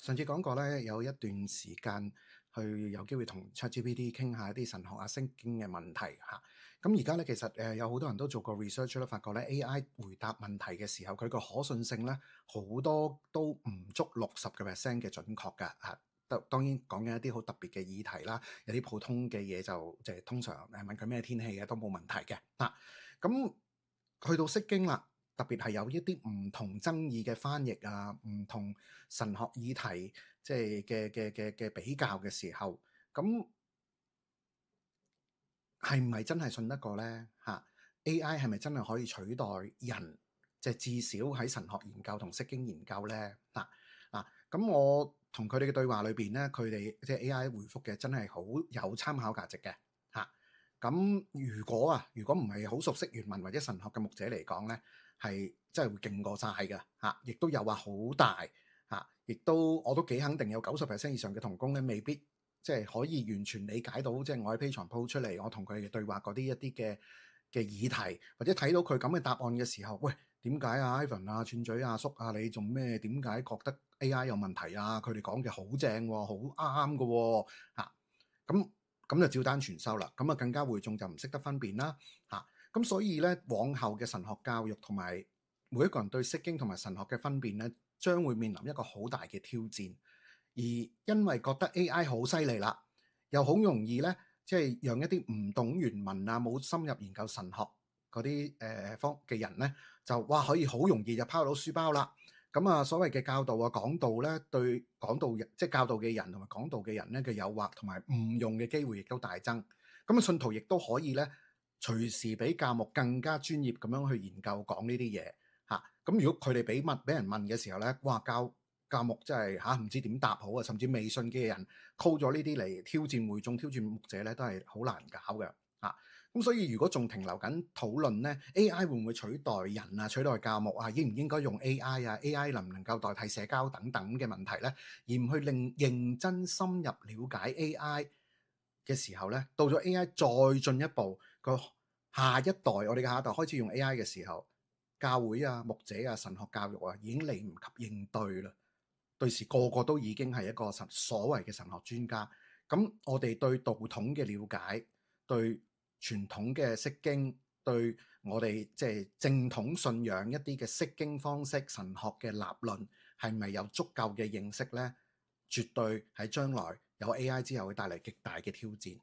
上次講過咧，有一段時間去有機會同 ChatGPT 傾下一啲神學啊、聖經嘅問題嚇。咁而家咧，其實有好多人都做過 research 啦，發覺咧 AI 回答問題嘅時候，佢個可信性咧好多都唔足60%嘅準確㗎嚇。當然講緊一啲好特別嘅議題啦，有啲普通嘅嘢就即係通常問佢咩天氣嘅都冇問題嘅嗱。咁去到釋經啦。特別係有一啲唔同爭議嘅翻譯啊，唔同神學議題即係嘅比較嘅時候，咁係唔係真係信得過咧？嚇，AI 係咪真係可以取代人？即係至少喺神學研究同釋經研究咧？咁我同佢哋嘅對話裏邊咧，佢哋即係 AI 回覆嘅真係好有參考價值嘅嚇。咁如果唔係好熟悉原文或者神學嘅牧者嚟講咧，係真係會勁過晒嘅嚇，亦都有話好大嚇，亦都我都幾肯定有90%以上嘅同工咧，未必即係可以完全理解到，即係我喺 Patreon po 出嚟，我同佢哋對話嗰啲一啲嘅議題，或者睇到佢咁嘅答案嘅時候，喂，點解啊 Ivan 啊串嘴阿叔啊，你做咩？點解覺得 AI 有問題啊？佢哋講嘅好正喎，好啱嘅喎嚇，咁就照單全收啦，咁啊更加會眾就唔識得分辨啦嚇。咁所以咧，往後嘅神學教育同埋每一個人對釋經同埋神學嘅分辨咧，將會面臨一個好大嘅挑戰。而因為覺得 AI 好犀利啦，又好容易咧，即係讓一啲唔懂原文啊、冇深入研究神學嗰啲方嘅人咧，就哇可以好容易就拋到書包啦。咁啊，所謂嘅教導啊、講道咧，對講道人即係教導嘅人同埋講道嘅人咧嘅誘惑同埋誤用嘅機會亦都大增。咁啊，信徒亦都可以咧隨時比教牧更加專業咁樣去研究講呢啲嘢嚇。咁如果佢哋俾人問嘅時候咧，哇教牧真係唔知點答好啊，甚至未信嘅人 call 咗呢啲嚟挑戰會眾、挑戰牧者咧，都係好難搞嘅嚇。咁所以如果仲停留緊討論咧，AI 會唔會取代人啊、取代教牧啊，應唔應該用 AI 啊？AI 能唔能夠代替社交等等嘅問題咧，而唔去認真深入了解 AI 嘅時候咧，到咗 AI 再進一步個下一代，我哋嘅下一代開始用 AI 嘅時候，教會啊、牧者啊、神學教育啊，已經嚟唔及應對啦。對時個個都已經係一個所謂嘅神學專家，咁我哋對道統嘅了解，對傳統嘅釋經，對我哋即係正統信仰一啲嘅釋經方式、神學嘅立論，係咪有足夠嘅認識呢？絕對喺將來有 AI 之後會帶嚟極大嘅挑戰。